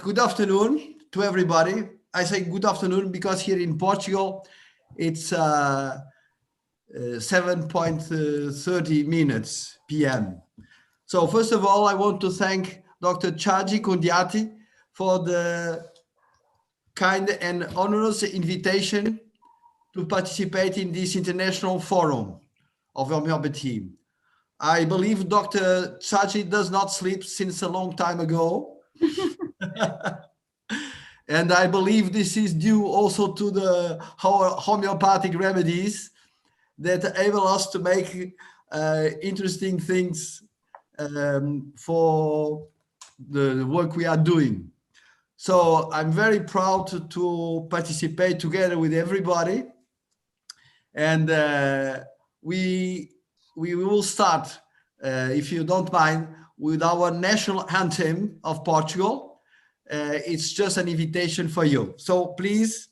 good afternoon to everybody. I say good afternoon because here in Portugal, it's 7:30 minutes p.m. So first of all, I want to thank Dr. Chaji Kondiati for the kind and onerous invitation to participate in this international forum of homeopathy. I believe Dr. Chaji does not sleep since a long time ago. And I believe this is due also to the homeopathic remedies that enable us to make interesting things for the work we are doing. So I'm very proud to participate together with everybody. And we will start, if you don't mind, with our national anthem of Portugal. It's just an invitation for you. So please.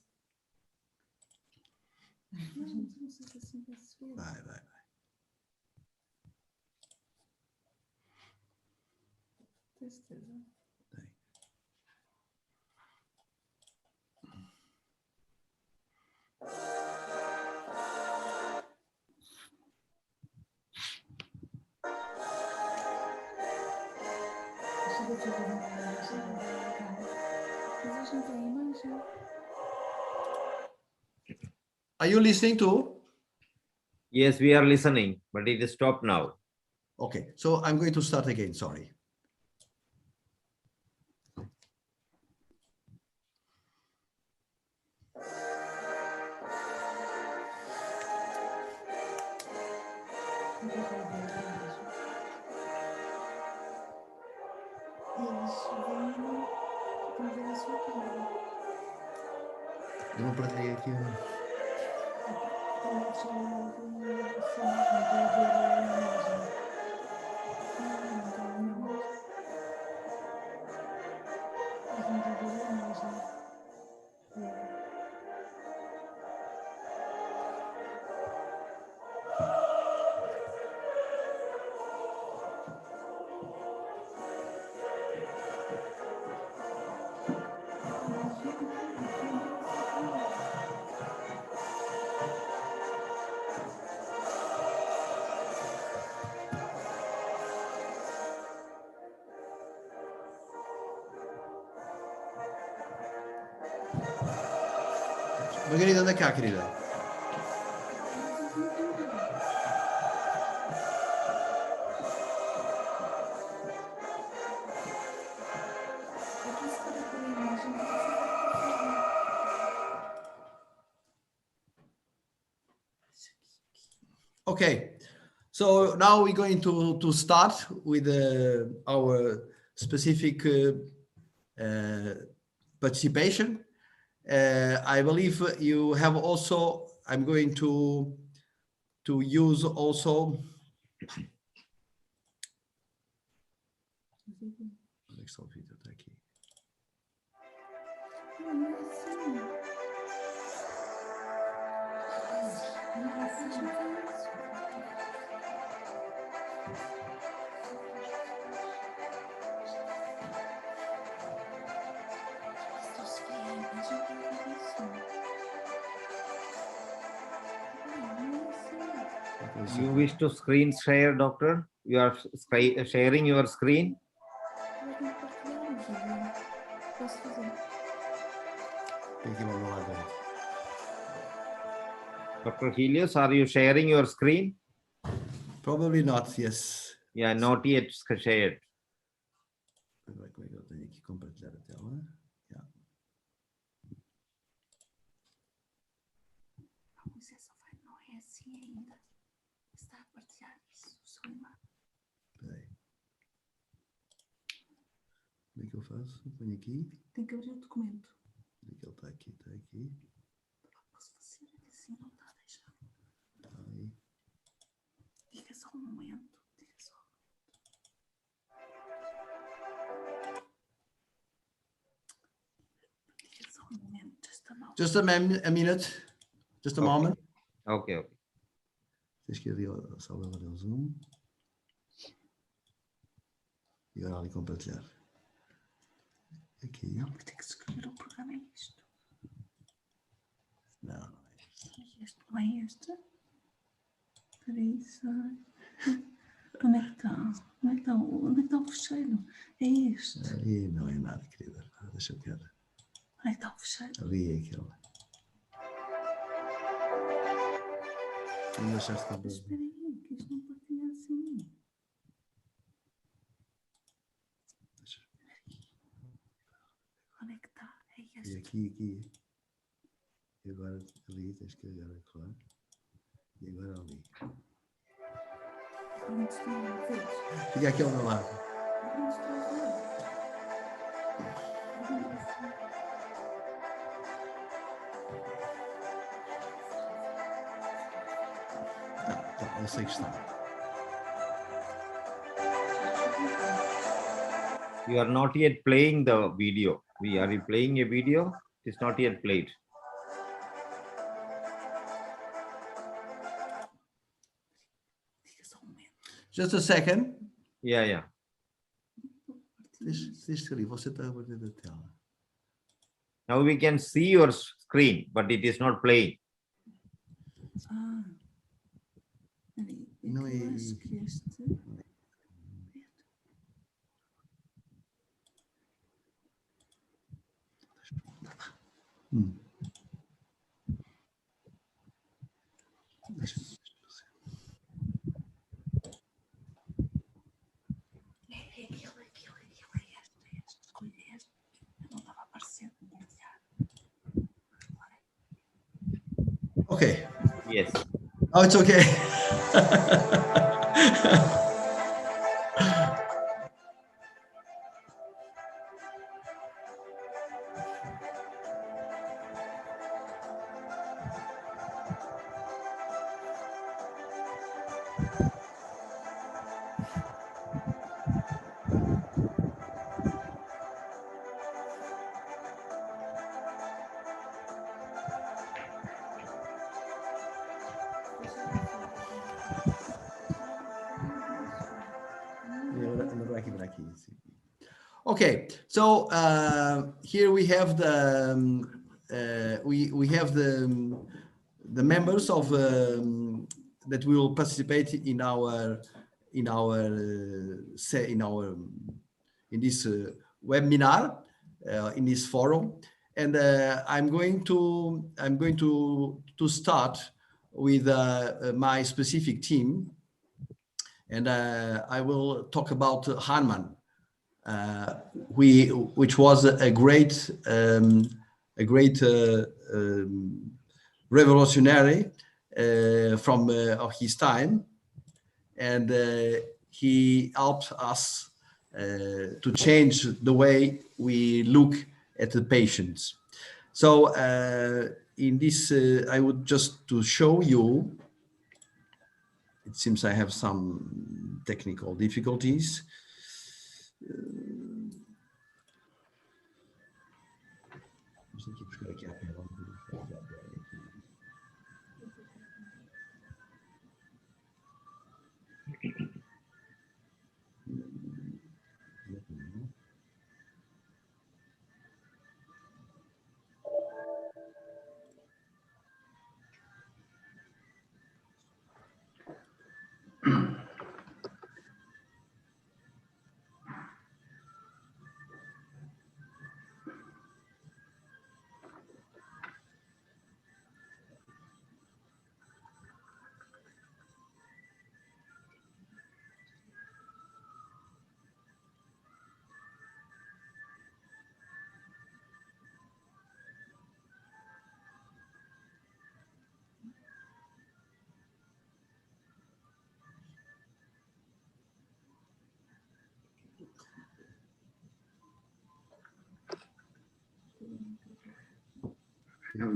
Are you listening to? Yes, we are listening, but it is stopped now. Okay, so I'm going to start again, sorry. Eu não platei aqui. Margarida, anda cá, querida. Okay, so now we're going to start with our specific participation. I believe you have also, I'm going to use also You wish to screen share, doctor? You are sharing your screen? Dr. Helios, are you sharing your screen? Probably not, yes. Yeah, not yet shared. Como é que eu faço? Ponho aqui. Tem que abrir o documento. Ele está aqui, está aqui. Posso fazer assim, não está a deixar. Está aí. Diga só um momento. Diga só. Diga só um momento. Just a minute. Just a moment. Okay, okay. Tens que ir ali ao salão do Zoom. E agora ali compartilhar. Aqui. Não, mas tem que escolher o programa, é isto. Não, não é isto. Este não é este. Espera aí, sai. Onde é que está? Onde é que está o fecheiro? É este. Ali não é nada, querida. Deixa eu ver. Onde é que está o fecheiro? Ali é aquele. Não deixaste Mas comprar. espera aí, que isto não pode ter assim. Onde é que está? É E este. aqui. E agora ali, tens que agora, claro. E agora ali. Onde está o verde? Fica aqui ao meu lado. Onde está o verde? Tá, eu sei que está. You are not yet playing the video. Are you playing a video? It is not yet played. Diga só um momento. Just a second. Yeah. Deixa ali, você está a ver da tela. Now we can see your screen, but it is not playing. Ah. Espera aí. Não é- Eu acho que este... É este. Escolhe este. Não estava aparecendo. Okay. Yes. Oh, it's okay. Okay, so here we have the we have the members of that will participate in this webinar in this forum, and I'm going to start with my specific team, and I will talk about Hahnemann. Which was a great revolutionary from of his time, and he helped us to change the way we look at the patients. So in this, I would just to show you. It seems I have some technical difficulties.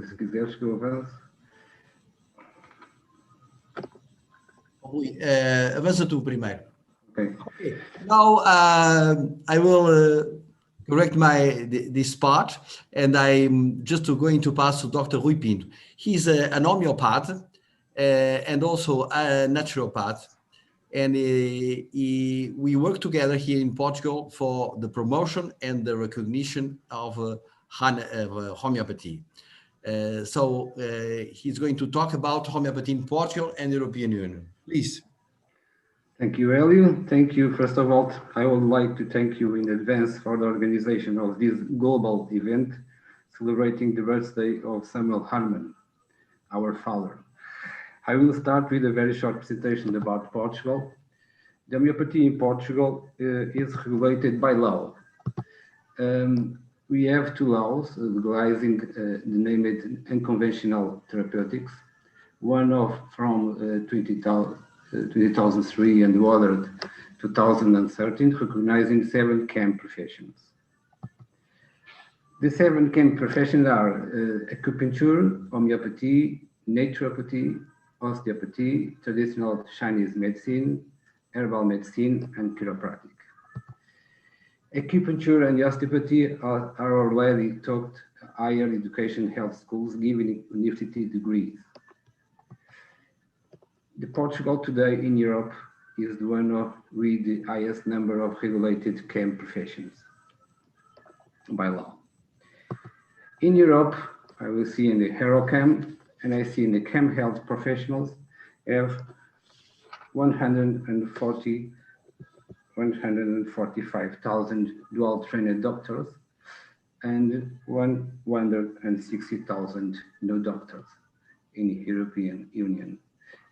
Se quiseres que eu avance. Avança tu primeiro. Okay. Okay. Now I will correct this part, and I'm just going to pass to Dr. Rui Pinto. He's an homeopath and also a naturopath. and we work together here in Portugal for the promotion and the recognition of homeopathy. So he's going to talk about homeopathy in Portugal and European Union. Please. Thank you, Helio. Thank you. First of all, I would like to thank you in advance for the organization of this global event celebrating the birthday of Samuel Hahnemann, our father. I will start with a very short presentation about Portugal. The homeopathy in Portugal is regulated by law. We have two laws legalizing the named unconventional therapeutics, one from 2003 and the other 2013, recognizing 7 CAM professions. The 7 CAM professions are acupuncture, homeopathy, naturopathy, osteopathy, traditional Chinese medicine, herbal medicine, and chiropractic. Acupuncture and osteopathy are already taught higher education health schools giving university degrees. The Portugal today in Europe is the one with the highest number of regulated CAM professions by law. In Europe, I will see in the HeroCam, and I see in the CAM health professionals have 145,000 dual-trained doctors and 160,000 no doctors in the European Union.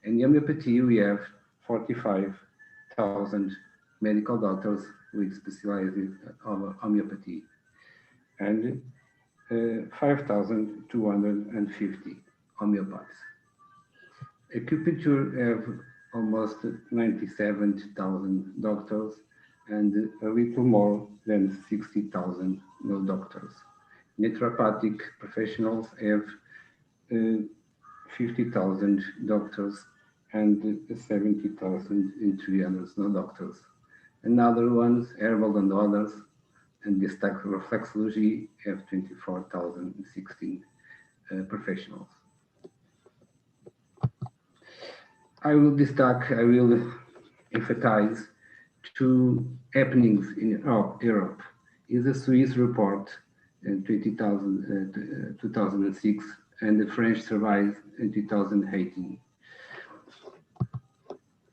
In homeopathy, we have 45,000 medical doctors with specialized homeopathy and 5,250 homeopaths. Acupuncture have almost 97,000 doctors and a little more than 60,000 no doctors. Naturopathic professionals have 50,000 doctors and 70,000 in 300 no doctors. Another ones, herbal and others, and the stack reflexology have 24,016 professionals. I will emphasize 2 happenings in Europe. Is a Swiss report in 2006 and the French survey in 2018.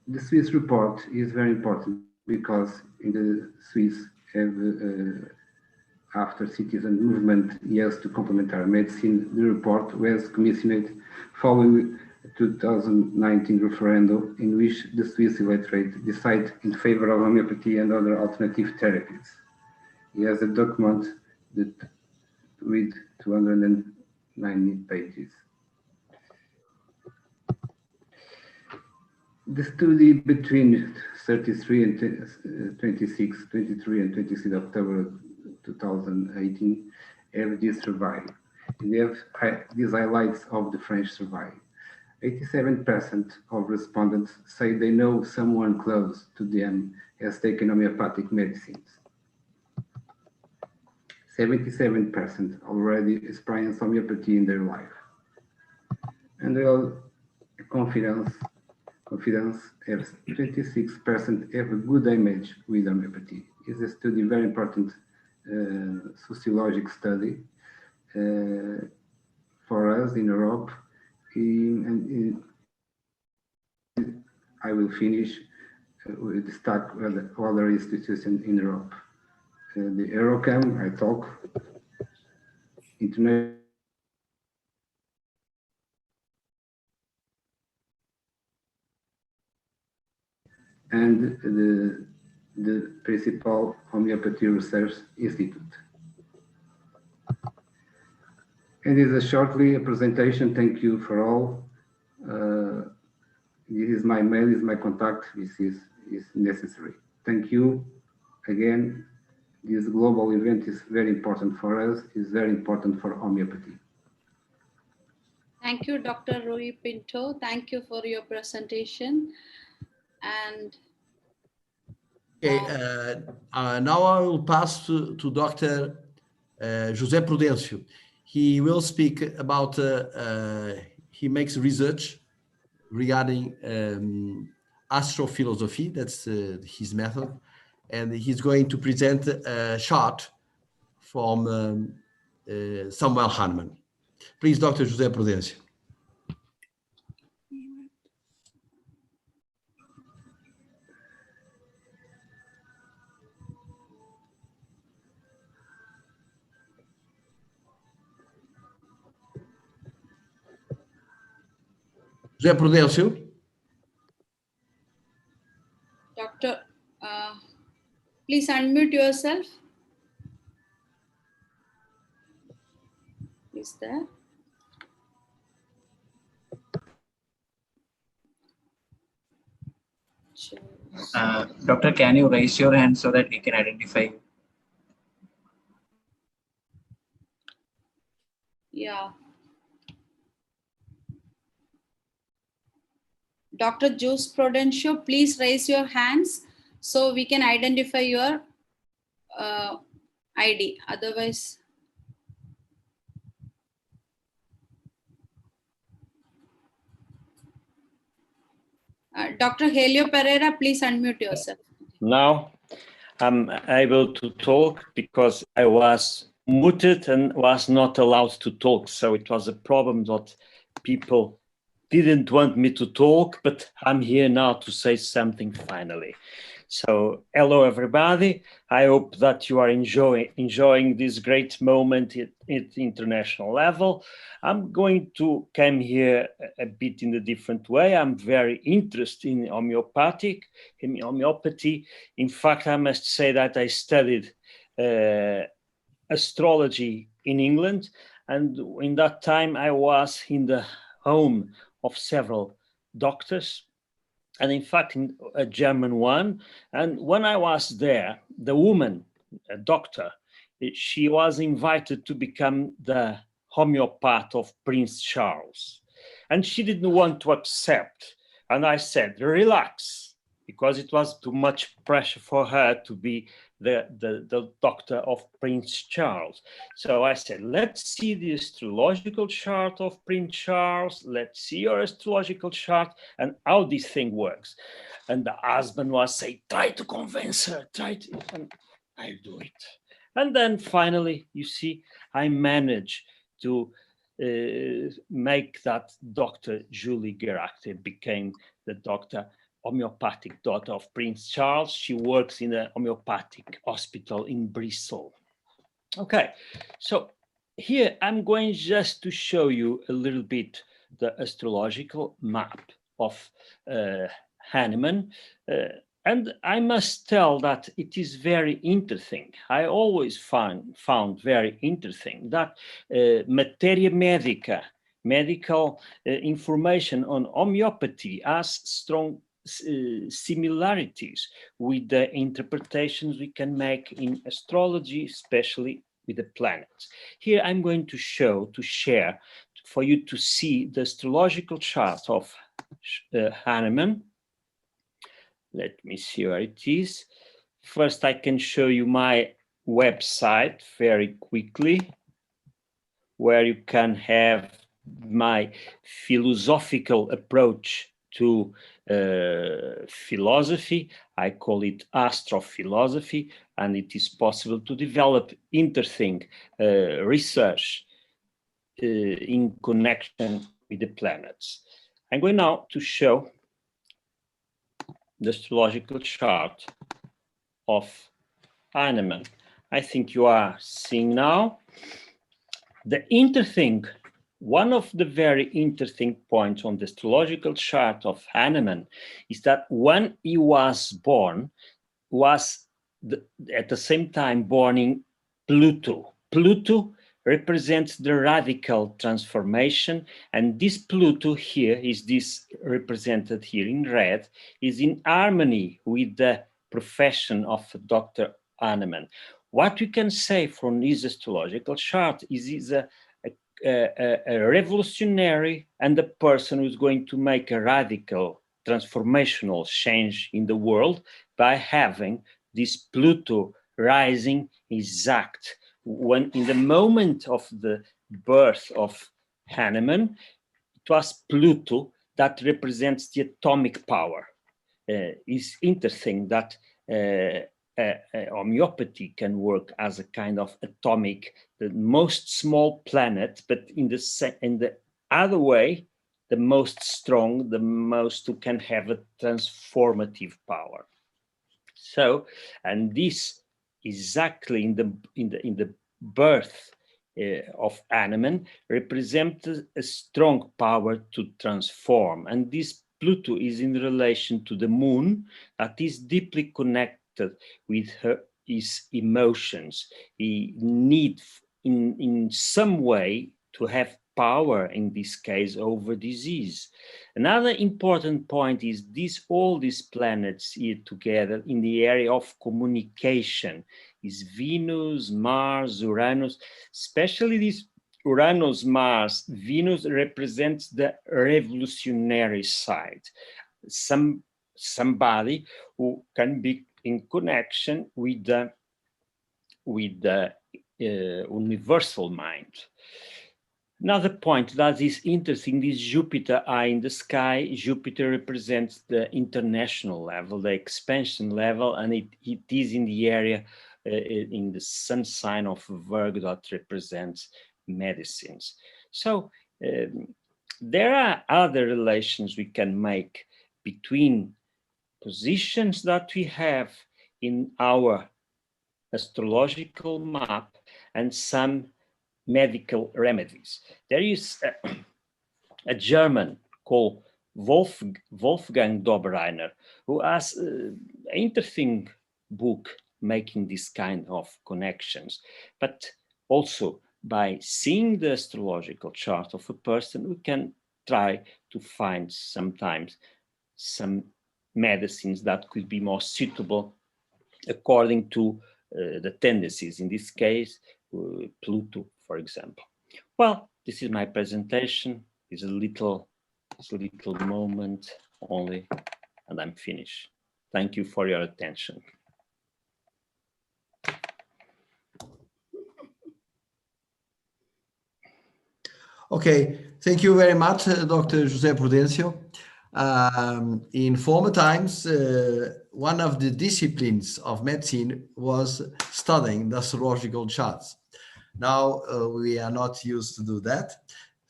The Swiss report is very important because in the Swiss have after citizen movement yes to complementary medicine, the report was commissioned following 2019 referendum in which the Swiss electorate decided in favor of homeopathy and other alternative therapies. He has a document that with 290 pages. The study between 23 and 26 October 2018 have this survey. They have these highlights of the French survey. 87% of respondents say they know someone close to them has taken homeopathic medicines. 77% already experience homeopathy in their life. And they all confidence have 26% have a good image with homeopathy. It's a study, very important sociological study for us in Europe. I will finish with the stack with the other institutions in Europe. The EuroCam, I talk, International and the principal homeopathy research institute. And this is shortly a presentation. Thank you for all. This is my mail, is my contact. This is necessary. Thank you again. This global event is very important for us. It's very important for homeopathy. Thank you, Dr. Rui Pinto. Thank you for your presentation. And okay, now I will pass to Dr. JOSEPRUDENCIO. He will speak about, he makes research regarding astrophilosophy. That's his method. And he's going to present a chart from Samuel Hahnemann. Please, Dr. José Prudêncio. José Prudêncio. Doctor, please unmute yourself. Is there? Doctor, can you raise your hand so that we can identify you? Yeah. Dr. JOSEPRUDENCIO, please raise your hands so we can identify your ID. Otherwise, Dr. Helio Pereira, please unmute yourself. Now I'm able to talk because I was muted and was not allowed to talk. So it was a problem that people didn't want me to talk, but I'm here now to say something finally. So hello, everybody. I hope that you are enjoying this great moment at international level. I'm going to come here a bit in a different way. I'm very interested in homeopathy. In fact, I must say that I studied astrology in England. And in that time, I was in the home of several doctors, and in fact, a German one. And when I was there, the woman, a doctor, she was invited to become the homeopath of Prince Charles. And she didn't want to accept. And I said, relax, because it was too much pressure for her to be the doctor of Prince Charles. So I said, let's see the astrological chart of Prince Charles. Let's see your astrological chart and how this thing works. And the husband was saying, try to convince her, try to, and I'll do it. And then finally, you see, I managed to make that Dr. Julie Geraghty became the homeopathic daughter of Prince Charles. She works in a homeopathic hospital in Bristol. Okay, so here I'm going just to show you a little bit the astrological map of Hahnemann. And I must tell that it is very interesting. I always found very interesting that materia medica, medical information on homeopathy has strong similarities with the interpretations we can make in astrology, especially with the planets. Here I'm going to share for you to see the astrological chart of Hahnemann. Let me see where it is. First, I can show you my website very quickly, where you can have my philosophical approach to philosophy. I call it astrophilosophy, and it is possible to develop interesting research in connection with the planets. I'm going now to show the astrological chart of Hahnemann. I think you are seeing now. One of the very interesting points on the astrological chart of Hahnemann is that when he was born, at the same time born in Pluto. Pluto represents the radical transformation, and this Pluto here is this represented here in red, is in harmony with the profession of Dr. Hahnemann. What we can say from his astrological chart is he's a revolutionary and a person who's going to make a radical transformational change in the world by having this Pluto rising exact when in the moment of the birth of Hahnemann, it was Pluto that represents the atomic power. is interesting that homeopathy can work as a kind of atomic, the most small planet, but in the other way, the most strong, the most who can have a transformative power. So, and this exactly in the birth of Animan represents a strong power to transform, and this Pluto is in relation to the moon that is deeply connected with his emotions. He needs in some way to have power, in this case, over disease. Another important point is all these planets here together in the area of communication is Venus, Mars, Uranus, especially this Uranus, Mars, Venus represents the revolutionary side. Somebody who can be in connection with the universal mind. Another point that is interesting is Jupiter eye in the sky. Jupiter represents the international level, the expansion level, and it is in the area in the sun sign of Virgo that represents medicines. So there are other relations we can make between positions that we have in our astrological map and some medical remedies. There is a German called Wolfgang Dobereiner who has an interesting book making this kind of connections, but also by seeing the astrological chart of a person, we can try to find sometimes some medicines that could be more suitable according to the tendencies, in this case, Pluto, for example. Well, this is my presentation. It's a little moment only, and I'm finished. Thank you for your attention. Okay, thank you very much, Dr. JOSEPRUDENCIO. In former times, one of the disciplines of medicine was studying the astrological charts. Now we are not used to do that.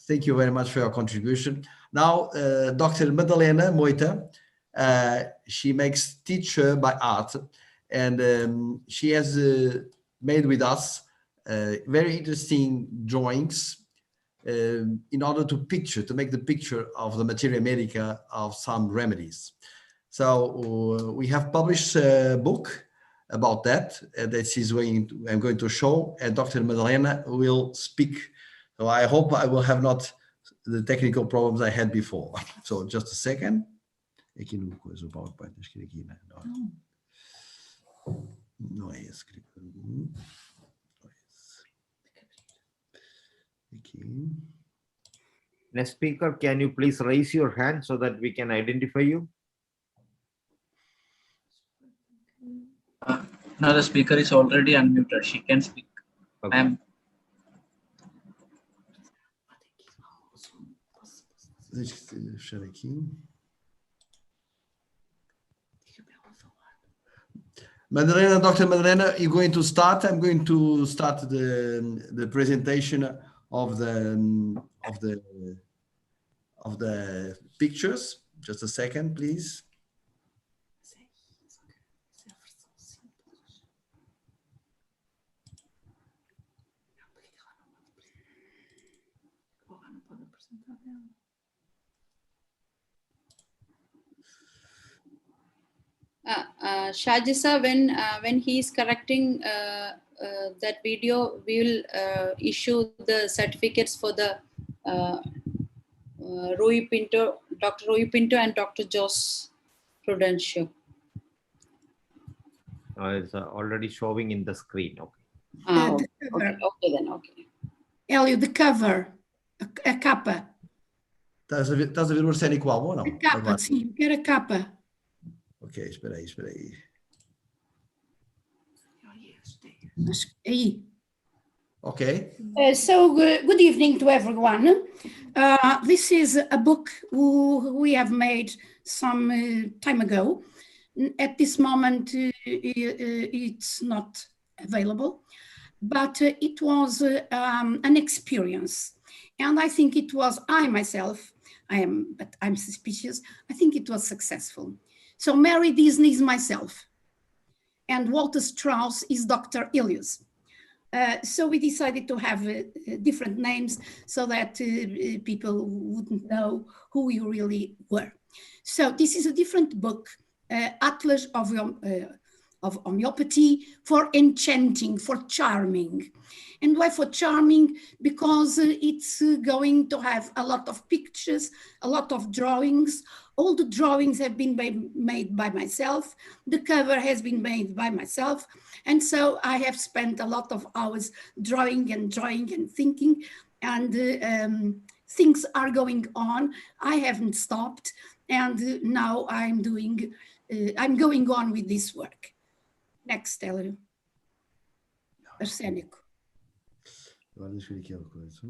Thank you very much for your contribution. Now, Dr. Madalena Moita, she makes teacher by art, and she has made with us very interesting drawings in order to make the picture of the materia medica of some remedies. So we have published a book about that I'm going to show, and Dr. Madalena will speak. So I hope I will have not the technical problems I had before. So just a second. Aqui no coisa, o PowerPoint, acho que aqui, né? Não é esse. Next speaker, can you please raise your hand so that we can identify you? No, the speaker is already unmuted. She can speak. Okay. Deixa eu fechar aqui. Madalena, Dr. Madalena, you're going to start. I'm going to start the presentation of the pictures. Just a second, please. Shajisa, when he is correcting that video, we will issue the certificates for the Rui Pinto, Dr. Rui Pinto and Dr. JOSEPRUDENCIO. It's already showing in the screen. Okay. Okay then, okay. Helio, the cover, a capa. Estás a ver o Arsênio igual ou não? A capa, Agora. sim, quero a capa. Ok, espera aí. Mas aí. Okay. Good evening to everyone. This is a book we have made some time ago. At this moment, it's not available, but it was an experience. And I think it was, but I'm suspicious, I think it was successful. So Mary Disney is myself, and Walter Strauss is Dr. Ilius. So we decided to have different names so that people wouldn't know who we really were. So this is a different book, Atlas of Homeopathy for enchanting, for charming. And why for charming? Because it's going to have a lot of pictures, a lot of drawings. All the drawings have been made by myself. The cover has been made by myself. And so I have spent a lot of hours drawing and thinking, and things are going on. I haven't stopped. And now I'm going on with this work. Next, Helio. Arsênico. Agora deixa eu ver aqui uma coisa.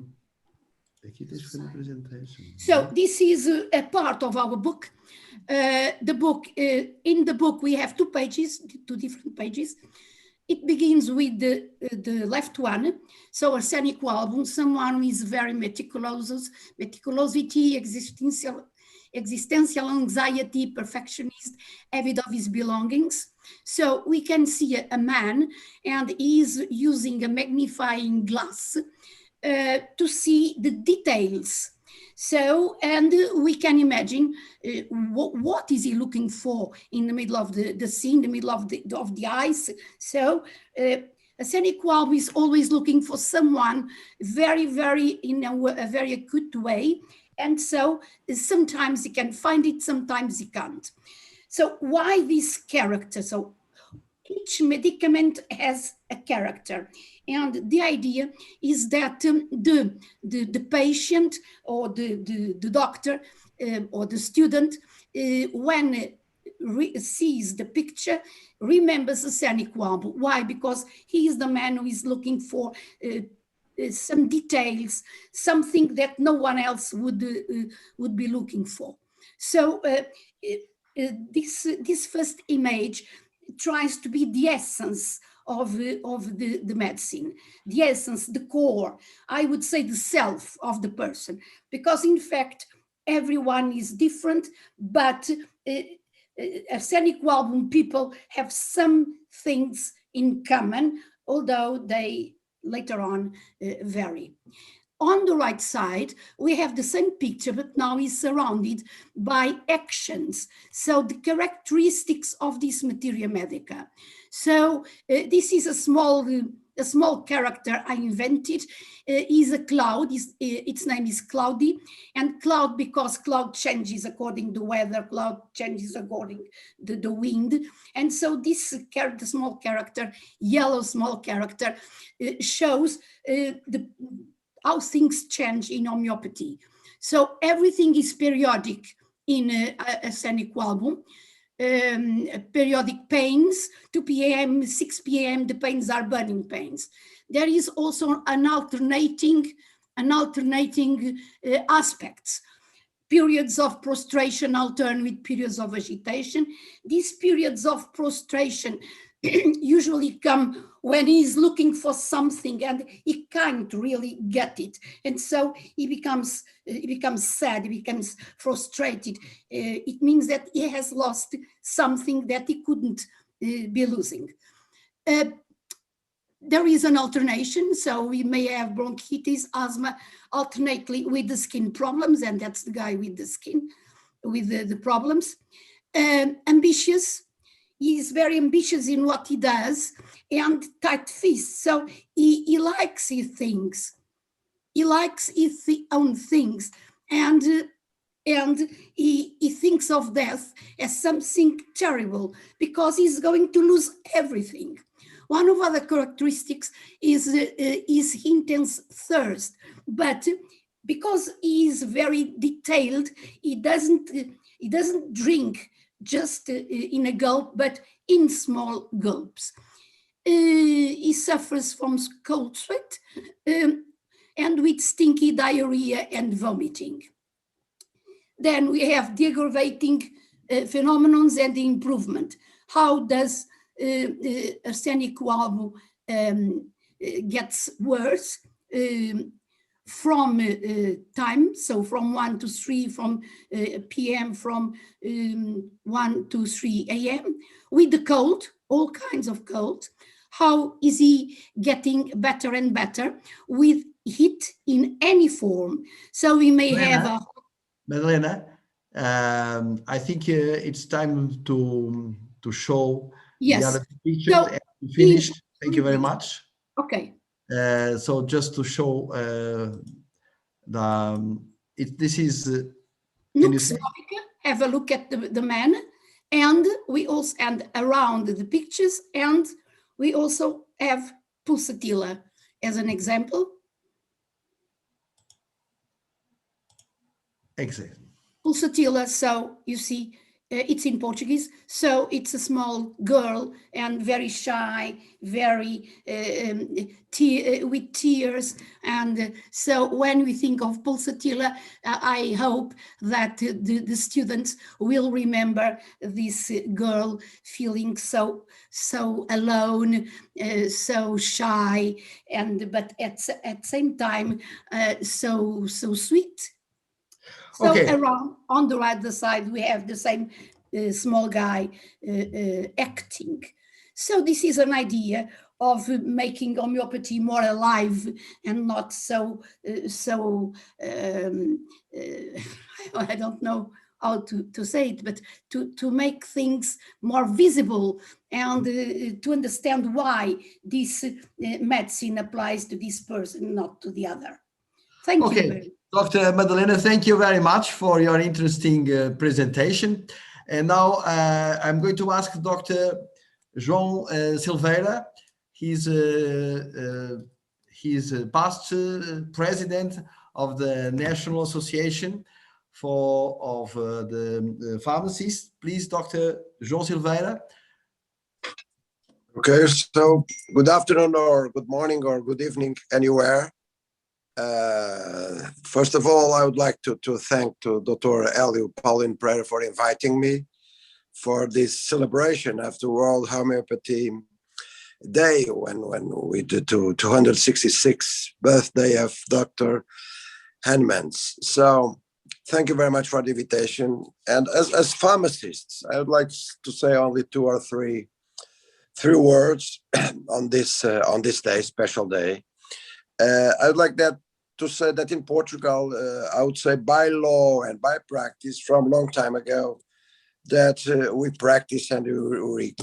Aqui tens que fazer presentation. So this is a part of our book. In the book we have two different pages. It begins with the left one. So arsenic album, someone who is very meticulosity, existential anxiety, perfectionist, avid of his belongings. So we can see a man, and he is using a magnifying glass to see the details. So, and we can imagine what is he looking for in the middle of the scene, in the middle of the ice. So arsenic Walb is always looking for someone very, in a very acute way. And so sometimes he can find it, sometimes he can't. So why this character? So each medicament has a character. And the idea is that the patient or the doctor or the student, when sees the picture, remembers arsenic Walb. Why? Because he is the man who is looking for some details, something that no one else would be looking for. So this first image tries to be the essence of the medicine, the essence, the core, I would say the self of the person, because in fact everyone is different, but arsenic Walb people have some things in common, although they later on vary. On the right side, we have the same picture, but now is surrounded by actions. So the characteristics of this materia medica. So this is a small character I invented. Is a cloud. Its name is Cloudy, and cloud because cloud changes according to weather. Cloud changes according to the wind, and so this character, small character, yellow small character, shows how things change in homeopathy. So everything is periodic in arsenic Walb. Periodic pains, 2 p.m., 6 p.m., the pains are burning pains. There is also an alternating aspects. Periods of prostration alternate with periods of agitation. These periods of prostration usually come when he's looking for something and he can't really get it, and so he becomes sad, he becomes frustrated. It means that he has lost something that he couldn't be losing. There is an alternation, so we may have bronchitis, asthma, alternately with the skin problems, and that's the guy with the skin, with the problems. Ambitious. He is very ambitious in what he does, and tight fists. So he likes his things. He likes his own things, and he thinks of death as something terrible because he's going to lose everything. One of other characteristics is intense thirst, but because he is very detailed, he doesn't drink just in a gulp, but in small gulps. he suffers from cold sweat and with stinky diarrhea and vomiting. Then we have the aggravating phenomenons and the improvement. How does arsenic Coalbo gets worse from time, so from 1 to 3 from p.m., from 1 to 3 a.m. with the cold, all kinds of cold. How is he getting better and better with heat in any form? So we may have a... Madalena, I think it's time to show the other pictures. So and finished. Thank you very much. Okay. So just to show this is have a look at the man, and we also around the pictures, and we also have pulsatilla as an example. Exactly. Pulsatilla, so you see, it's in Portuguese, so it's a small girl and very shy, very with tears. And so when we think of pulsatilla, I hope that the students will remember this girl feeling so alone, so shy, but at the same time so sweet. So around on the right side, we have the same small guy acting. So this is an idea of making homeopathy more alive and not so, I don't know how to say it, but to make things more visible and to understand why this medicine applies to this person, not to the other. Thank you very much. Dr. Madalena, thank you very much for your interesting presentation. And now I'm going to ask Dr. JOHNMORGAN. He's past president of the National Association of the Pharmacists. Please, Dr. JOHNMORGAN. Okay, so good afternoon or good morning or good evening anywhere. First of all, I would like to thank Dr. Helio Pereira for inviting me for this celebration of the World Homeopathy Day when we did the 266th birthday of Dr. Hahnemann's. So thank you very much for the invitation. And as pharmacists, I would like to say only 2 or 3 words on this day, special day. I would like to say that in Portugal, I would say by law and by practice from a long time ago, that we practice and we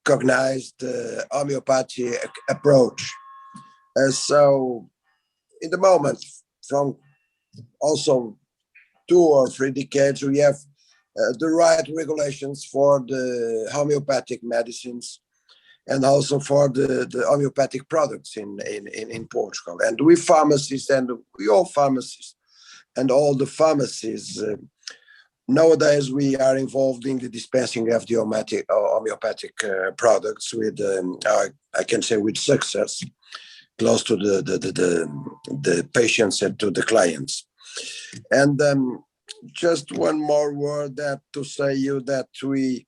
recognize the homeopathy approach. So in the moment, from also 2 or 3 decades, we have the right regulations for the homeopathic medicines and also for the homeopathic products in Portugal. And we pharmacists and we all pharmacists and all the pharmacies, nowadays we are involved in the dispensing of the homeopathic products with, I can say with success, close to the patients and to the clients. And just one more word to say you that we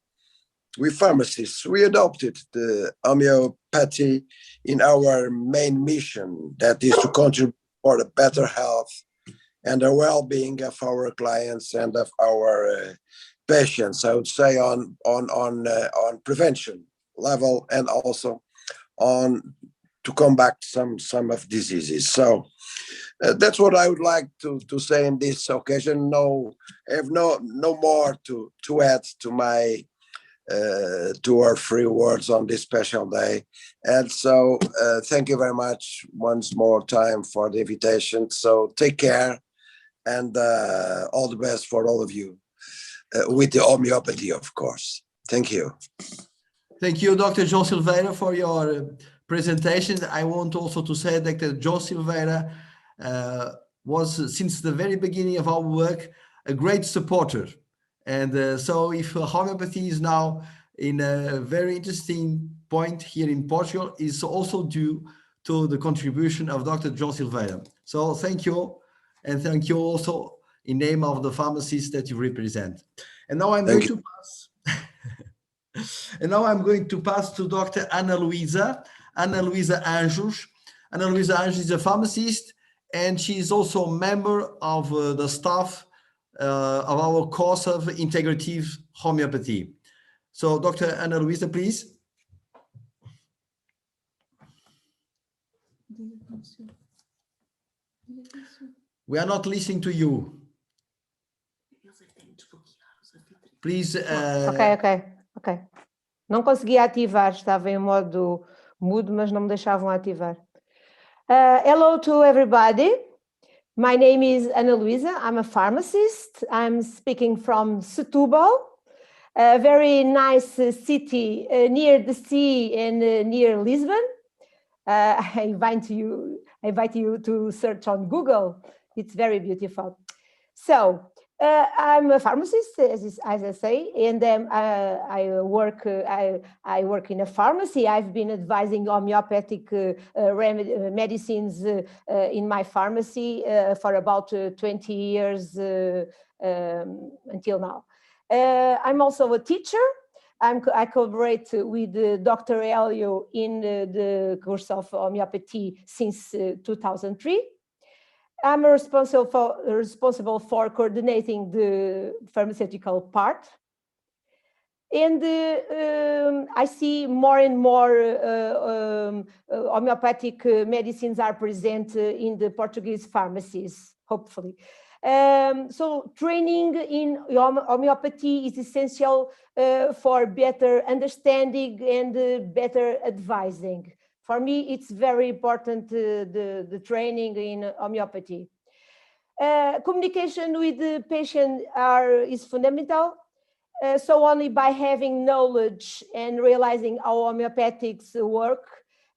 pharmacists, we adopted the homeopathy in our main mission, that is to contribute for the better health and the well-being of our clients and of our patients. I would say on prevention level and also to combat some of diseases. So that's what I would like to say in this occasion. I have no more to add to my 2 or 3 words on this special day. And so thank you very much once more time for the invitation. So take care and all the best for all of you with the homeopathy, of course. Thank you. Thank you, Dr. JOHNMORGAN, for your presentation. I want also to say that Dr. JOHNMORGAN was, since the very beginning of our work, a great supporter. And so if homeopathy is now in a very interesting point here in Portugal is also due to the contribution of Dr. João So thank you, and thank you also in name of the pharmacists that you represent. And now I'm going to pass. And now I'm going to pass to Dr. Ana-Luísa Anjos. Ana-Luísa Anjos is a pharmacist, and she is also a member of the staff of our course of integrative homeopathy. So Dr. Ana-Luísa, please. We are not listening to you. Please. Ok. Não conseguia ativar, estava em modo mudo, mas não me deixavam ativar. Hello to everybody. My name is Ana-Luísa. I'm a pharmacist. I'm speaking from Setúbal, a very nice city near the sea and near Lisbon. I invite you to search on Google. It's very beautiful. So I'm a pharmacist, as I say, and I work in a pharmacy. I've been advising homeopathic medicines in my pharmacy for about 20 years until now. I'm also a teacher. I collaborate with Dr. Helio in the course of homeopathy since 2003. I'm responsible for coordinating the pharmaceutical part. And I see more and more homeopathic medicines are present in the Portuguese pharmacies, hopefully. So training in homeopathy is essential for better understanding and better advising. For me, it's very important, the training in homeopathy. Communication with the patient is fundamental. So only by having knowledge and realizing how homeopathics work,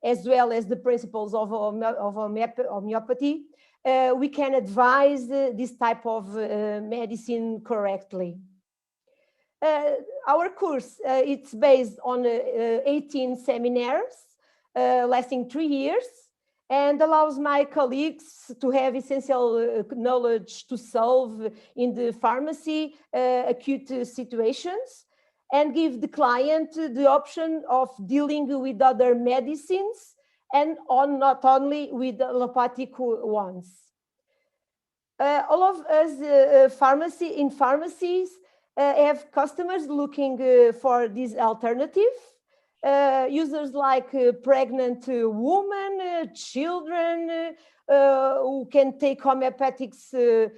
as well as the principles of homeopathy, we can advise this type of medicine correctly. Our course, it's based on 18 seminars, lasting 3 years, and allows my colleagues to have essential knowledge to solve in the pharmacy acute situations, and give the client the option of dealing with other medicines and not only with allopathic ones. All of us pharmacies have customers looking for this alternative. Users like pregnant women, children who can take homeopathics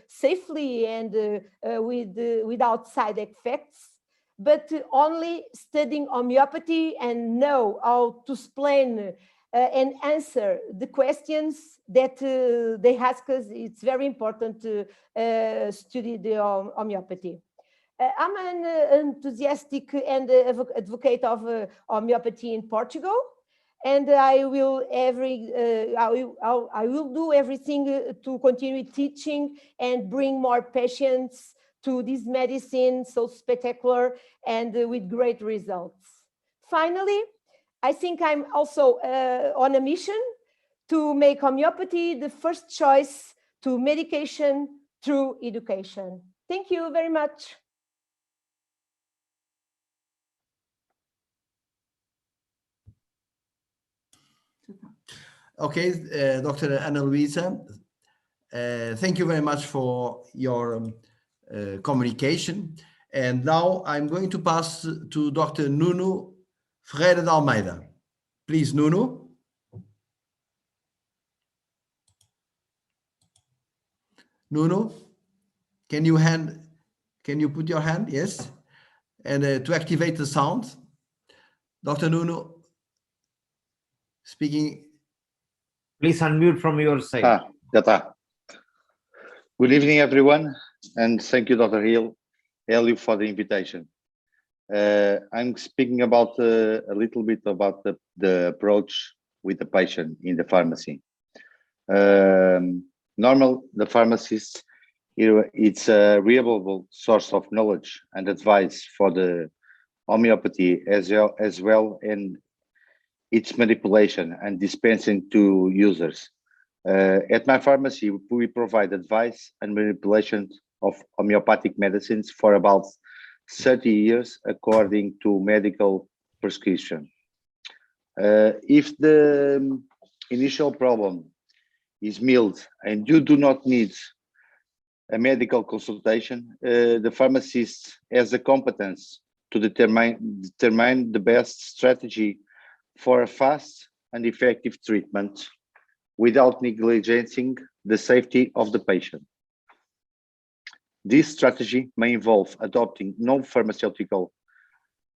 safely and without side effects, but only studying homeopathy and know how to explain and answer the questions that they ask us. It's very important to study the homeopathy. I'm an enthusiastic and advocate of homeopathy in Portugal, and I will do everything to continue teaching and bring more patients to this medicine so spectacular and with great results. Finally, I think I'm also on a mission to make homeopathy the first choice to medication through education. Thank you very much. Okay, Dr. Ana-Luísa, thank you very much for your communication. And now I'm going to pass to Dr. Nuno Ferreira de Almeida. Please, Nuno. Nuno, can you put your hand? Yes. And to activate the sound, Dr. Nuno speaking. Please unmute from your side. Good evening, everyone, and thank you, Dr. Helio, for the invitation. I'm speaking about a little bit about the approach with the patient in the pharmacy. Normal, the pharmacist, it's a reliable source of knowledge and advice for the homeopathy as well in its manipulation and dispensing to users. At my pharmacy, we provide advice and manipulation of homeopathic medicines for about 30 years according to medical prescription. If the initial problem is mild and you do not need a medical consultation, the pharmacist has the competence to determine the best strategy for a fast and effective treatment without neglecting the safety of the patient. This strategy may involve adopting non-pharmaceutical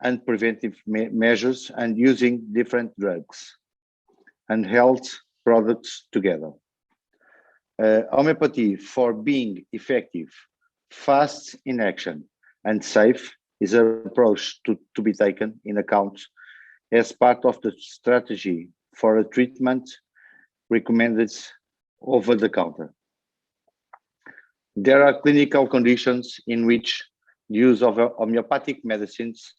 and preventive measures and using different drugs and health products together. Homeopathy, for being effective, fast in action, and safe, is an approach to be taken in account as part of the strategy for a treatment recommended over the counter. There are clinical conditions in which use of homeopathic medicines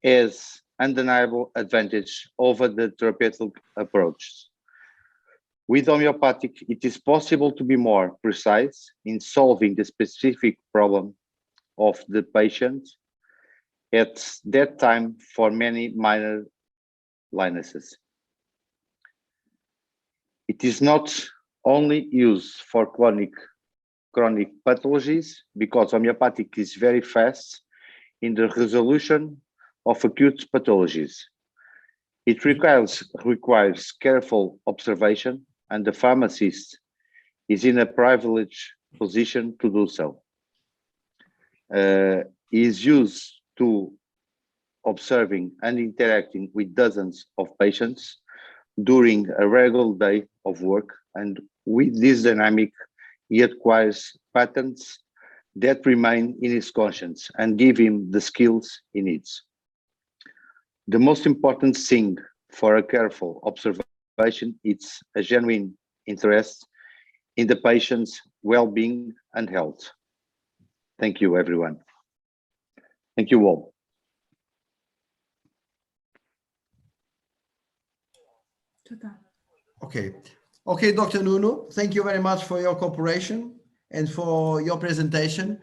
has undeniable advantage over the therapeutic approach. With homeopathic, it is possible to be more precise in solving the specific problem of the patient at that time for many minor illnesses. It is not only used for chronic pathologies, because homeopathic is very fast in the resolution of acute pathologies. It requires careful observation, and the pharmacist is in a privileged position to do so. He is used to observing and interacting with dozens of patients during a regular day of work, and with this dynamic, he acquires patterns that remain in his conscience and give him the skills he needs. The most important thing for a careful observation is a genuine interest in the patient's well-being and health. Thank you, everyone. Thank you all. Okay, Dr. Nuno, thank you very much for your cooperation and for your presentation.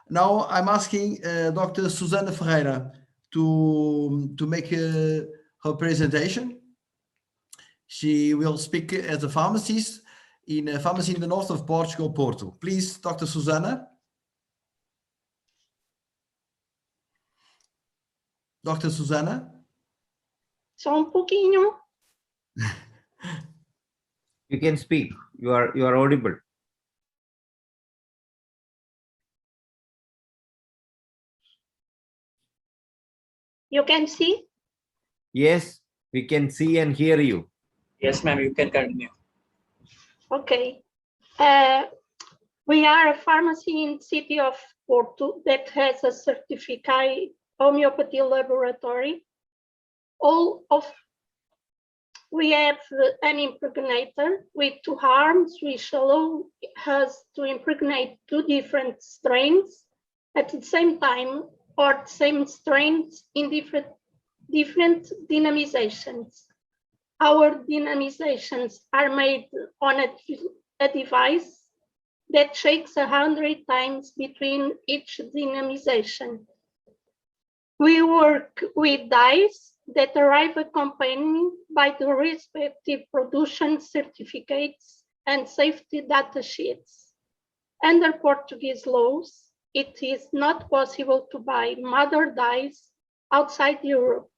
Now I'm asking Dr. SUSANAFERREIRA to make her presentation. She will speak as a pharmacist in a pharmacy in the north of Portugal, Porto. Please, Dr. Susana. Dr. Susana? Só pouquinho. You can speak. You are audible. You can see? Yes, we can see and hear you. Yes, ma'am, you can continue. Okay. We are a pharmacy in the city of Porto that has a certified homeopathy laboratory. We have an impregnator with 2 arms, which allow us to impregnate 2 different strains at the same time, or the same strains in different dynamizations. Our dynamizations are made on a device that shakes 100 times between each dynamization. We work with dies that arrive accompanied by the respective production certificates and safety data sheets. Under Portuguese laws, it is not possible to buy mother dies outside Europe,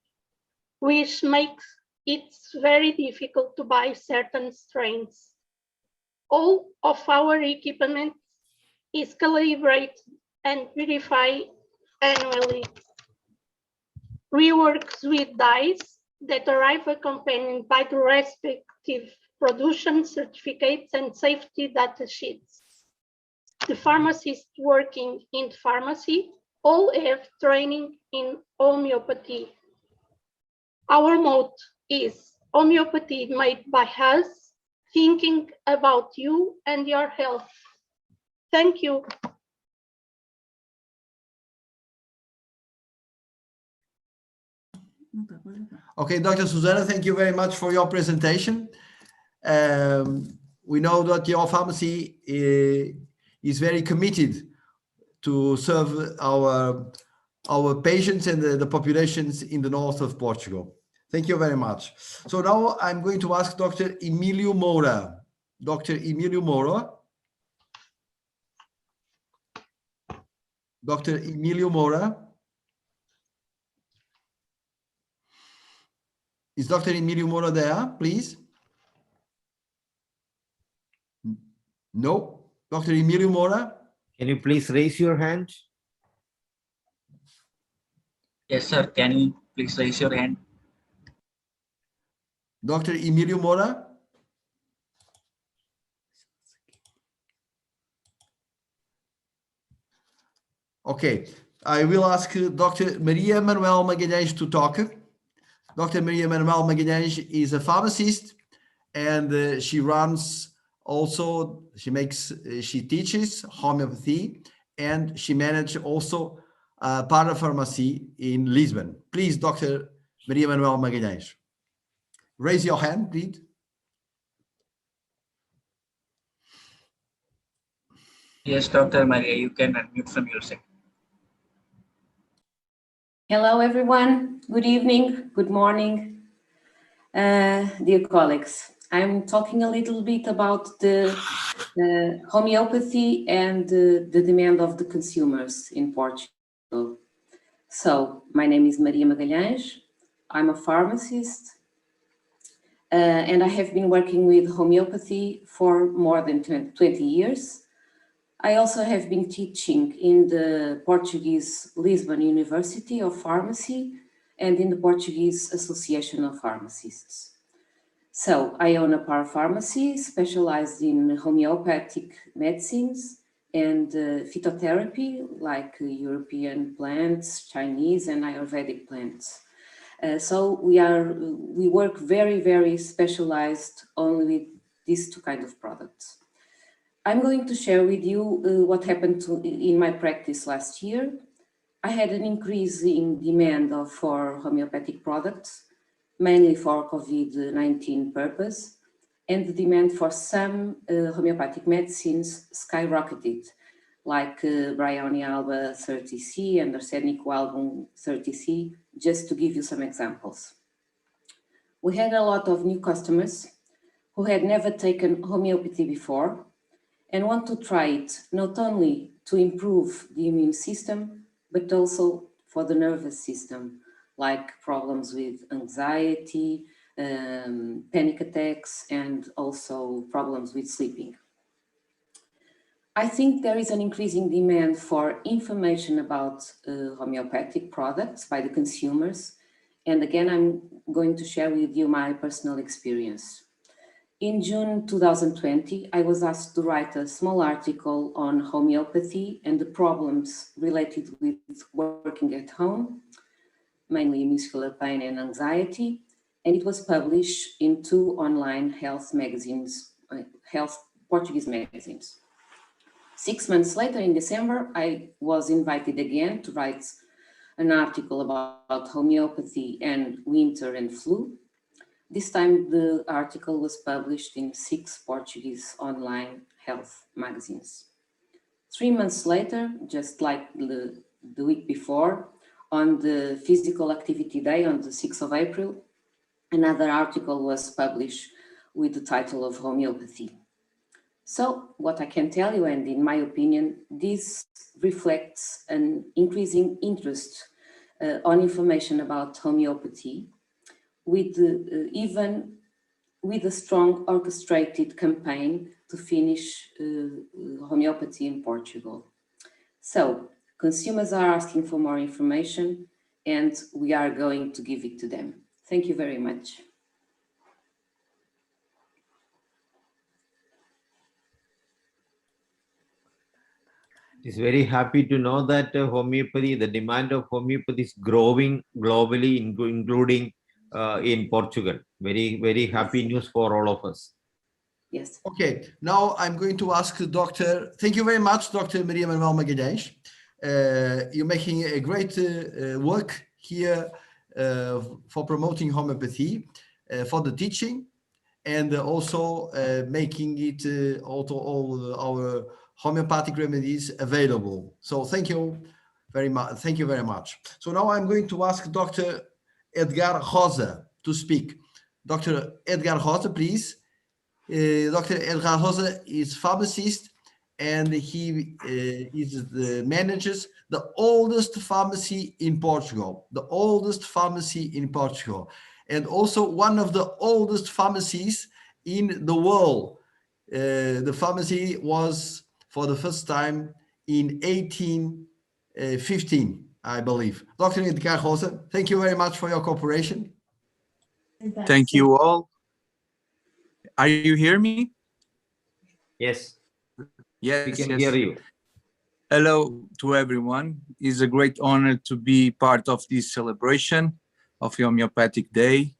which makes it very difficult to buy certain strains. All of our equipment is calibrated and verified annually. We work with dies that arrive accompanied by the respective production certificates and safety data sheets. The pharmacists working in pharmacy all have training in homeopathy. Our motto is homeopathy made by us, thinking about you and your health. Thank you. Okay, Dr. Susana, thank you very much for your presentation. We know that your pharmacy is very committed to serve our patients and the populations in the north of Portugal. Thank you very much. So now I'm going to ask Dr. EMÍLIOMOURA. Dr. EMÍLIOMOURA. Dr. EMÍLIOMOURA. Is Dr. EMÍLIOMOURA there, please? No. Dr. EMÍLIOMOURA? Can you please raise your hand? Yes, sir. Can you please raise your hand? Dr. EMÍLIOMOURA? Okay, I will ask Dr. Maria-Manuel Magalhães to talk. Dr. Maria-Manuel Magalhães is a pharmacist, and she runs also, she teaches homeopathy, and she manages also parapharmacy in Lisbon. Please, Dr. Maria-Manuel Magalhães. Raise your hand, please. Yes, Dr. Maria, you can unmute from your side. Hello, everyone. Good evening, good morning, dear colleagues. I'm talking a little bit about the homeopathy and the demand of the consumers in Portugal. So, my name is Maria Magalhães. I'm a pharmacist, and I have been working with homeopathy for more than 20 years. I also have been teaching in the Portuguese Lisbon University of Pharmacy and in the Portuguese Association of Pharmacists. So I own a parapharmacy specialized in homeopathic medicines and phytotherapy, like European plants, Chinese and Ayurvedic plants. So we work very, very specialized only with these two kinds of products. I'm going to share with you what happened in my practice last year. I had an increase in demand for homeopathic products, mainly for COVID-19 purpose, and the demand for some homeopathic medicines skyrocketed, like Bryonia alba 30C and Arsenic album 30C, just to give you some examples. We had a lot of new customers who had never taken homeopathy before and want to try it not only to improve the immune system, but also for the nervous system, like problems with anxiety, panic attacks, and also problems with sleeping. I think there is an increasing demand for information about homeopathic products by the consumers. And again, I'm going to share with you my personal experience. In June 2020, I was asked to write a small article on homeopathy and the problems related with working at home, mainly muscular pain and anxiety, and it was published in 2 online health magazines, Portuguese magazines. 6 months later, in December, I was invited again to write an article about homeopathy and winter and flu. This time, the article was published in 6 Portuguese online health magazines. 3 months later, just like the week before, on the Physical Activity Day on the 6th of April, another article was published with the title of Homeopathy. So, what I can tell you, and in my opinion, this reflects an increasing interest on information about homeopathy, with even with a strong orchestrated campaign to finish homeopathy in Portugal. So, consumers are asking for more information and we are going to give it to them. Thank you very much. It's very happy to know that homeopathy, the demand of homeopathy is growing globally, including in Portugal. Very, very happy news for all of us. Yes. Okay, now I'm going to ask Dr. Thank you very much, Dr. Maria-Manuel Magalhães. You're making a great work here for promoting homeopathy, for the teaching, and also making it all our homeopathic remedies available. So thank you very much. Thank you very much. So now I'm going to ask Dr. EDGAR ROSA to speak. Dr. EDGAR ROSA, please. Dr. EDGAR ROSA is pharmacist, and he manages the oldest pharmacy in Portugal, and also one of the oldest pharmacies in the world. The pharmacy was for the first time in 1815, I believe. Dr. EDGAR ROSA, thank you very much for your cooperation. Thank you all. Are you hear me? Yes. Yes, we can hear you. Hello to everyone. It's a great honor to be part of this celebration of Homeopathic Day.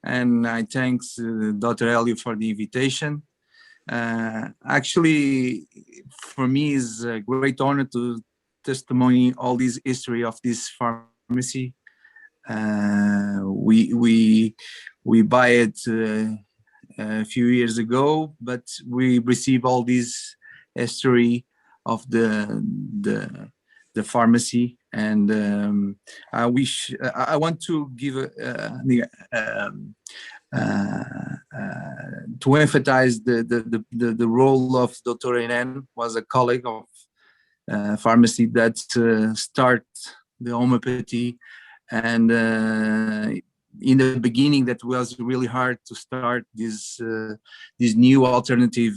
And I thanks Dr. Helio for the invitation. Actually, for me, it's a great honor to testimony all this history of this pharmacy. We buy it a few years ago, but we receive all this history of the pharmacy, and I want to give to emphasize the role of Dr. Renan, was a colleague of pharmacy that start the homeopathy, and in the beginning that was really hard to start this new alternative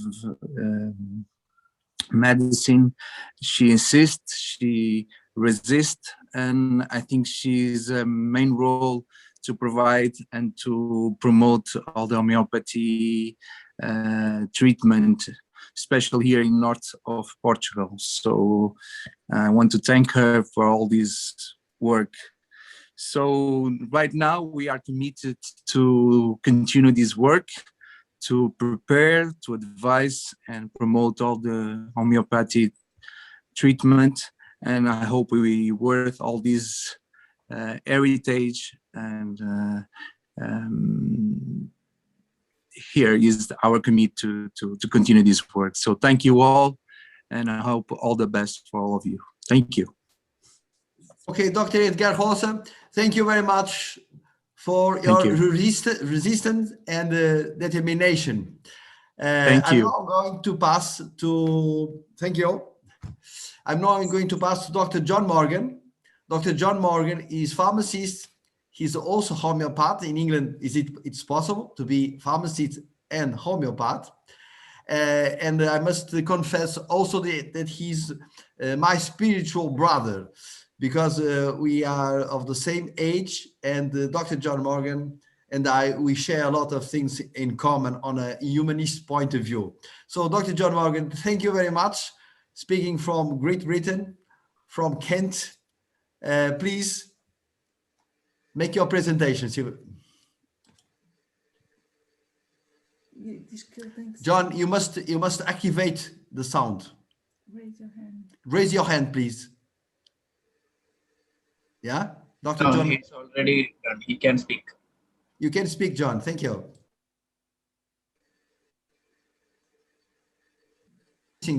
medicine. She insists, she resists, and I think she's a main role to provide and to promote all the homeopathy treatment, especially here in north of Portugal. So I want to thank her for all this work. So right now we are committed to continue this work, to prepare, to advise and promote all the homeopathy treatment. And I hope we worth all this heritage, and here is our commitment to continue this work. So thank you all, and I hope all the best for all of you. Thank you. Okay, Dr. EDGAR ROSA, thank you very much for your resistance and determination. Thank you. I'm now going to pass to, thank you. I'm now going to pass to Dr. John Morgan. Dr. John Morgan is pharmacist. He's also homeopath. In England, it's possible to be pharmacist and homeopath. And I must confess also that he's my spiritual brother, because we are of the same age, and Dr. John Morgan and we share a lot of things in common on a humanist point of view. So Dr. John Morgan, thank you very much. Speaking from Great Britain, from Kent, please make your presentation. John, you must activate the sound. Raise your hand. Raise your hand, please. Yeah, Dr. No, John. he's already done. He can speak. You can speak, John. Thank you.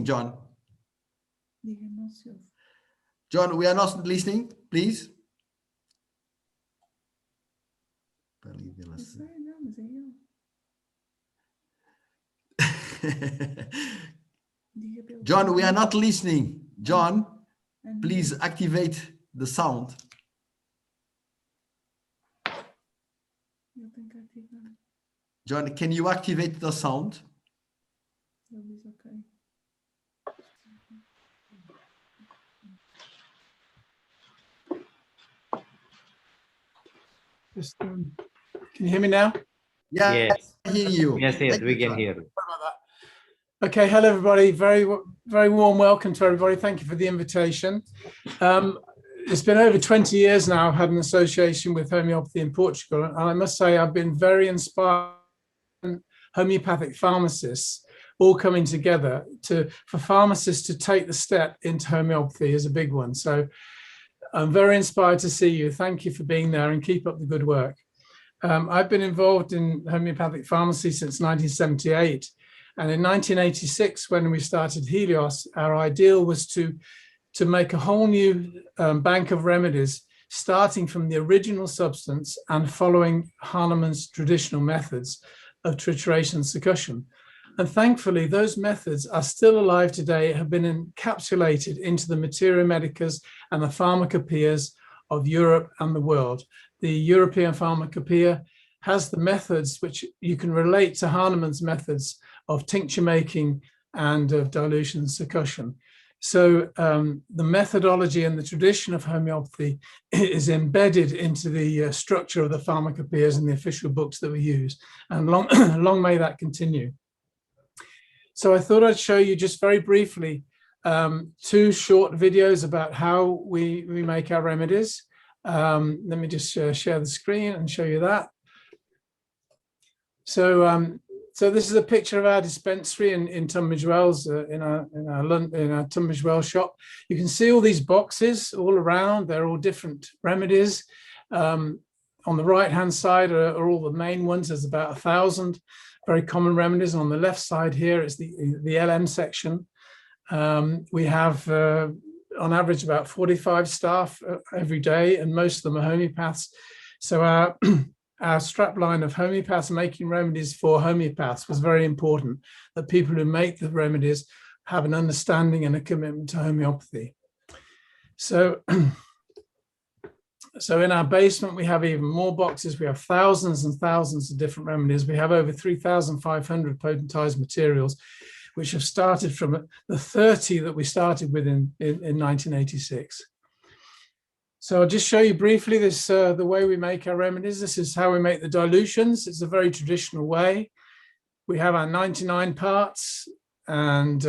John. John, we are not listening, please. John, we are not listening. John, please activate the sound. John, can you activate the sound? Can you hear me now? Yeah, yes. I hear you. Yes, we can hear you. Okay, hello everybody. Very warm welcome to everybody. Thank you for the invitation. It's been over 20 years now I've had an association with homeopathy in Portugal, and I must say I've been very inspired by homeopathic pharmacists all coming together for pharmacists to take the step into homeopathy is a big one. So I'm very inspired to see you. Thank you for being there and keep up the good work. I've been involved in homeopathic pharmacy since 1978. And in 1986, when we started Helios, our ideal was to make a whole new bank of remedies, starting from the original substance and following Hahnemann's traditional methods of trituration and succussion. And thankfully, those methods are still alive today, have been encapsulated into the Materia Medicas and the pharmacopoeias of Europe and the world. The European Pharmacopoeia has the methods which you can relate to Hahnemann's methods of tincture making and of dilution and succussion. So the methodology and the tradition of homeopathy is embedded into the structure of the pharmacopoeias and the official books that we use. And long may that continue. So I thought I'd show you just very briefly 2 short videos about how we make our remedies. Let me just share the screen and show you that. So this is a picture of our dispensary in Tunbridge Wells, in our Tunbridge Wells shop. You can see all these boxes all around. They're all different remedies. On the right-hand side are all the main ones. There's about 1,000 very common remedies. On the left side here is the LM section. We have, on average, about 45 staff every day, and most of them are homeopaths. So our strapline of homeopaths making remedies for homeopaths was very important, that people who make the remedies have an understanding and a commitment to homeopathy. So, so in our basement, we have even more boxes. We have thousands and thousands of different remedies. We have over 3,500 potentized materials, which have started from the 30 that we started with in 1986. So I'll just show you briefly this, the way we make our remedies. This is how we make the dilutions. It's a very traditional way. We have our 99 parts, and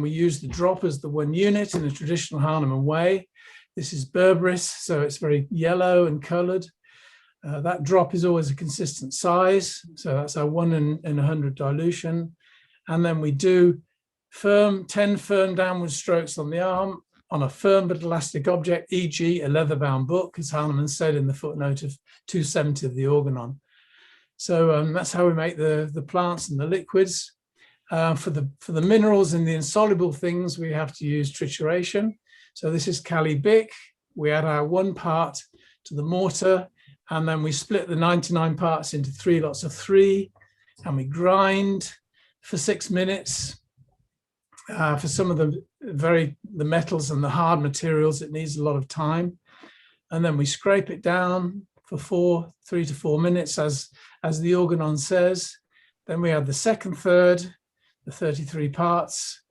we use the drop as the 1 unit in a traditional Hahnemann way. This is berberis, so it's very yellow and colored. That drop is always a consistent size. So that's our 1 in 100 dilution. And then we do 10 firm downward strokes on the arm, on a firm but elastic object, e.g. a leather-bound book, as Hahnemann said in the footnote of 270 of the Organon. So that's how we make the plants and the liquids. For the minerals and the insoluble things, we have to use trituration. So this is Cali Bic. We add our 1 part to the mortar, and then we split the 99 parts into 3 lots of 3, and we grind for 6 minutes. For some of the metals and the hard materials, it needs a lot of time. And then we scrape it down for 3 to 4 minutes, as the Organon says. Then we add the second third, the 33 parts,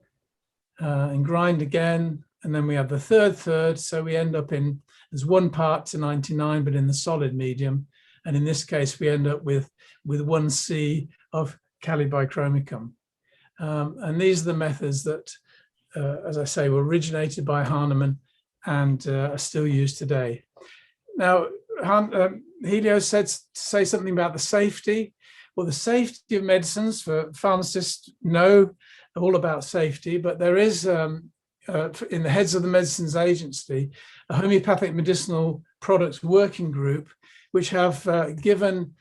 and grind again. And then we have the third third. So we end up as 1 part to 99, but in the solid medium. And in this case, we end up with 1C of calibichromicum. And these are the methods that, as I say, were originated by Hahnemann and are still used today. Now, Helio said to say something about the safety. Well, the safety of medicines, for pharmacists know all about safety, but there is, in the heads of the Medicines Agency, a homeopathic medicinal products working group, which have given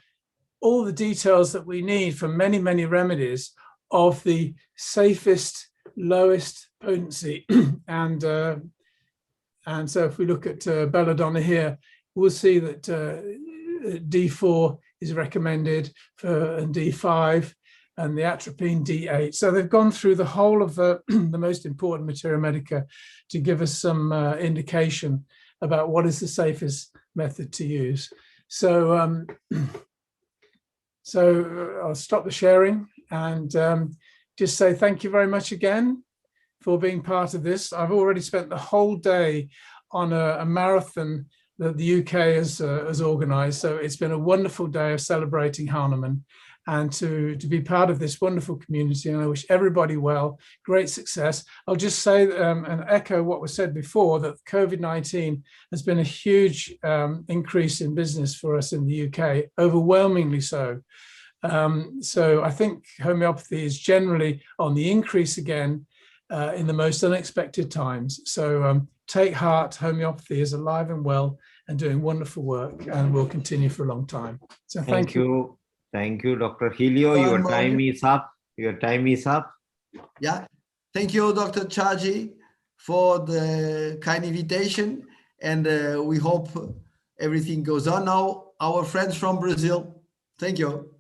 all the details that we need for many, many remedies of the safest, lowest potency. And so if we look at belladonna here, we'll see that D4 is recommended and D5, and the atropine D8. So they've gone through the whole of the most important Materia Medica to give us some indication about what is the safest method to use. So, so I'll stop the sharing and just say thank you very much again for being part of this. I've already spent the whole day on a marathon that the UK has organized. So it's been a wonderful day of celebrating Hahnemann and to be part of this wonderful community. And I wish everybody well, great success. I'll just say and echo what was said before, that COVID-19 has been a huge increase in business for us in the UK, overwhelmingly so. So I think homeopathy is generally on the increase again in the most unexpected times. So take heart, homeopathy is alive and well and doing wonderful work and will continue for a long time. So thank you. Thank you, Dr. Helio. Your time is up. Your time is up. Yeah. Thank you, Dr. Chaji, for the kind invitation. And we hope everything goes on now. Our friends from Brazil. Thank you.